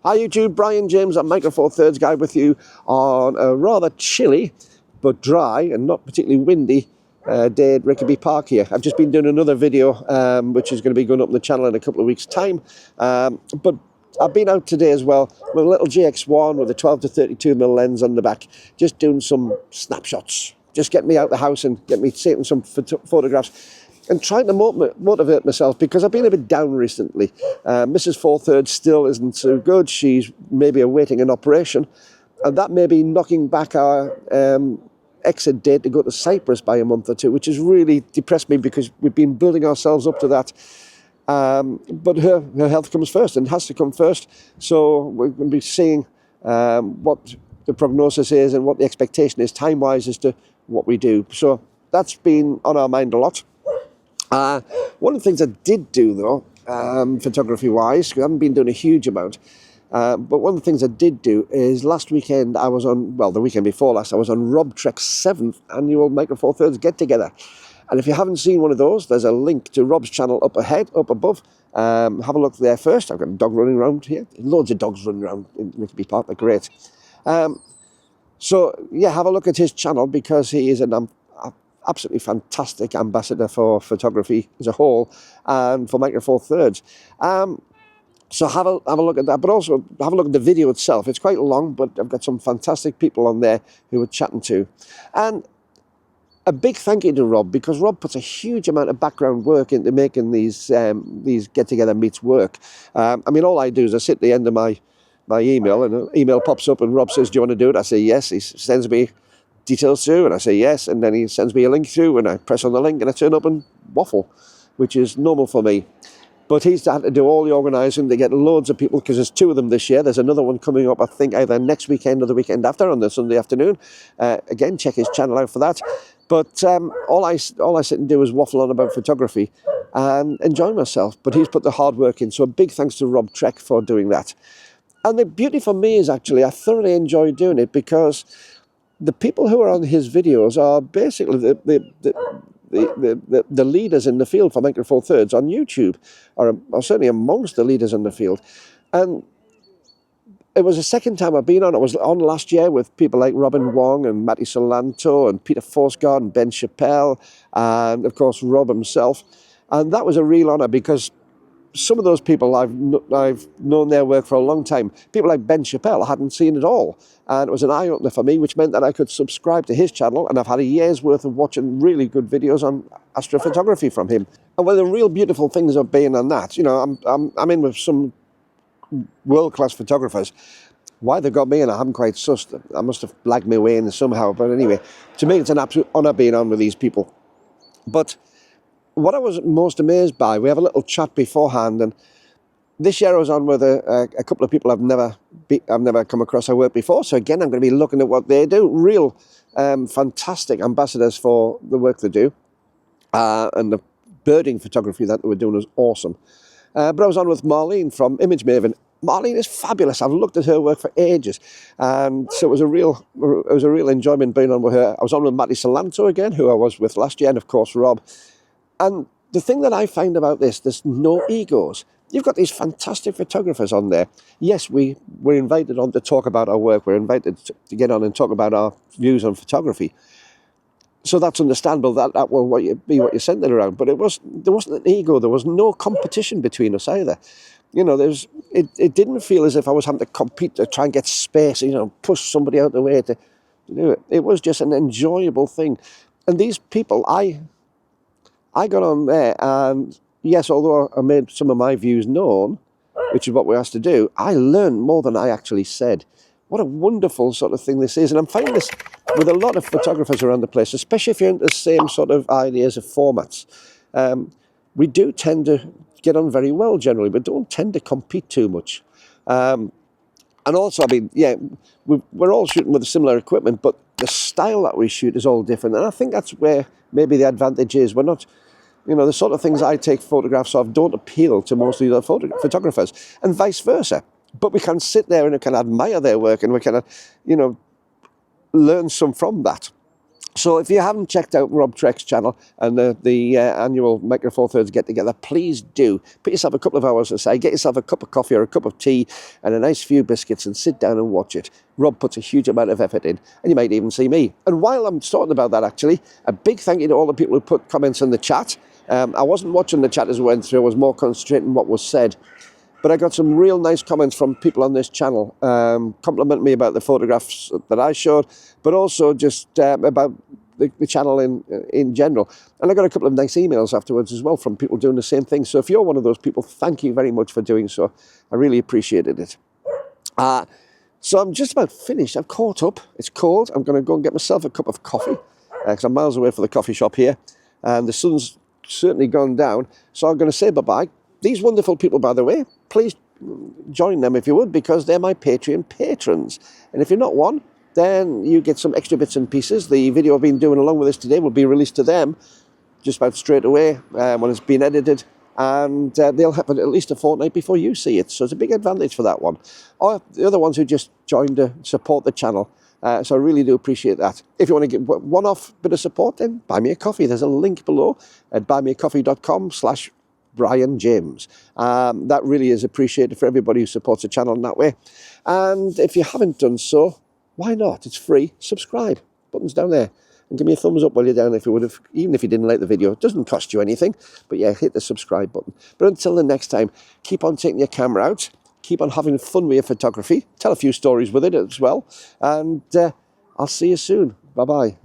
Hi YouTube, Brian James at Micro Four Thirds Guide with you on a rather chilly but dry and not particularly windy day at Rickaby Park here. I've just been doing another video which is going to be going up on the channel in a couple of weeks time, but I've been out today as well with a little GX1 with a 12 to 32mm lens on the back, just doing some snapshots, just get me out the house and get me taking some photographs and trying to motivate myself, because I've been a bit down recently. Mrs. Four Thirds still isn't so good. She's maybe awaiting an operation, and that may be knocking back our exit date to go to Cyprus by a month or two, which has really depressed me because we've been building ourselves up to that. But her health comes first and has to come first. So we're going to be seeing what the prognosis is and what the expectation is time-wise as to what we do. So that's been on our mind a lot. One of the things I did do though, photography-wise, because I haven't been doing a huge amount, but one of the things I did do is last weekend I was on, well, the weekend before last, I was on Rob Trek's 7th annual Micro Four Thirds get-together. And if you haven't seen one of those, there's a link to Rob's channel up above. Have a look there first. I've got a dog running around here. Loads of dogs running around in Rickaby Park. They're great. So, yeah, have a look at his channel, because he is an absolutely fantastic ambassador for photography as a whole and for Micro Four Thirds. So have a look at that, but also have a look at the video itself. It's quite long, but I've got some fantastic people on there who we're chatting to. And a big thank you to Rob, because Rob puts a huge amount of background work into making these get-together meets work. I mean, all I do is I sit at the end of my email, and an email pops up and Rob says, do you want to do it? I say yes. He sends me details through and I say yes, and then he sends me a link through and I press on the link and I turn up and waffle, which is normal for me. But he's had to do all the organising. They get loads of people, because there's 2 of them this year. There's another one coming up, I think, either next weekend or the weekend after, on the Sunday afternoon. Again, check his channel out for that. But all I sit and do is waffle on about photography and enjoy myself. But he's put the hard work in, so a big thanks to Rob Trek for doing that. And the beauty for me is actually I thoroughly enjoy doing it, because the people who are on his videos are basically the leaders in the field for Micro Four Thirds on YouTube, or certainly amongst the leaders in the field. And it was the second time I've been on. I was on last year with people like Robin Wong and Matty Solanto and Peter Forsgard and Ben Chappelle and, of course, Rob himself. And that was a real honour, because some of those people I've known their work for a long time. People like Ben Chappelle I hadn't seen at all. And it was an eye-opener for me, which meant that I could subscribe to his channel, and I've had a year's worth of watching really good videos on astrophotography from him. And one of the real beautiful things of being on that, you know, I'm in with some world-class photographers. Why they got me in, I haven't quite sussed. I must have blagged my way in somehow. But anyway, to me, it's an absolute honour being on with these people. But what I was most amazed by, we have a little chat beforehand, and this year I was on with a couple of people I've never come across their work before. So again, I'm going to be looking at what they do. Real fantastic ambassadors for the work they do, and the birding photography that they were doing was awesome. But I was on with Marlene from Image Maven. Marlene is fabulous. I've looked at her work for ages, and so it was a real enjoyment being on with her. I was on with Matty Solanto again, who I was with last year, and of course Rob. And the thing that I find about this, there's no egos. You've got these fantastic photographers on there. Yes, we're invited on to talk about our work. We're invited to get on and talk about our views on photography. So that's understandable. That will be what you're centered around. But there wasn't an ego. There was no competition between us either. You know, it didn't feel as if I was having to compete to try and get space, you know, push somebody out of the way to do it. It was just an enjoyable thing. And these people, I got on there, and yes, although I made some of my views known, which is what we're asked to do, I learned more than I actually said. What a wonderful sort of thing this is. And I'm finding this with a lot of photographers around the place, especially if you're into the same sort of ideas of formats. We do tend to get on very well generally, but don't tend to compete too much. And also, I mean, yeah, we're all shooting with similar equipment, but the style that we shoot is all different. And I think that's where maybe the advantage is. We're not, you know, the sort of things I take photographs of don't appeal to most of the other photographers, and vice versa. But we can sit there and we can admire their work, and we can, you know, learn some from that. So if you haven't checked out Rob Treck's channel and the annual Micro Four Thirds get together, please do. Put yourself a couple of hours aside, get yourself a cup of coffee or a cup of tea and a nice few biscuits and sit down and watch it. Rob puts a huge amount of effort in, and you might even see me. And while I'm talking about that, actually, a big thank you to all the people who put comments in the chat. I wasn't watching the chat as we went through, I was more concentrating on what was said. But I got some real nice comments from people on this channel, complimenting me about the photographs that I showed, but also just about the channel in general. And I got a couple of nice emails afterwards as well from people doing the same thing. So if you're one of those people, thank you very much for doing so. I really appreciated it. So I'm just about finished. I've caught up. It's cold. I'm going to go and get myself a cup of coffee because I'm miles away from the coffee shop here. And the sun's certainly gone down. So I'm going to say bye-bye. These wonderful people, by the way, please join them if you would, because they're my Patreon patrons. And if you're not one, then you get some extra bits and pieces. The video I've been doing along with this today will be released to them just about straight away when it's been edited. And they'll happen at least a fortnight before you see it. So it's a big advantage for that one. Or the other ones who just joined to support the channel. So I really do appreciate that. If you want to get one-off bit of support, then buy me a coffee. There's a link below at buymeacoffee.com/Brian James. That really is appreciated for everybody who supports the channel in that way. And if you haven't done so, why not? It's free. Subscribe. Button's down there. And give me a thumbs up while you're down if you would have, even if you didn't like the video. It doesn't cost you anything. But yeah, hit the subscribe button. But until the next time, keep on taking your camera out. Keep on having fun with your photography. Tell a few stories with it as well. And I'll see you soon. Bye-bye.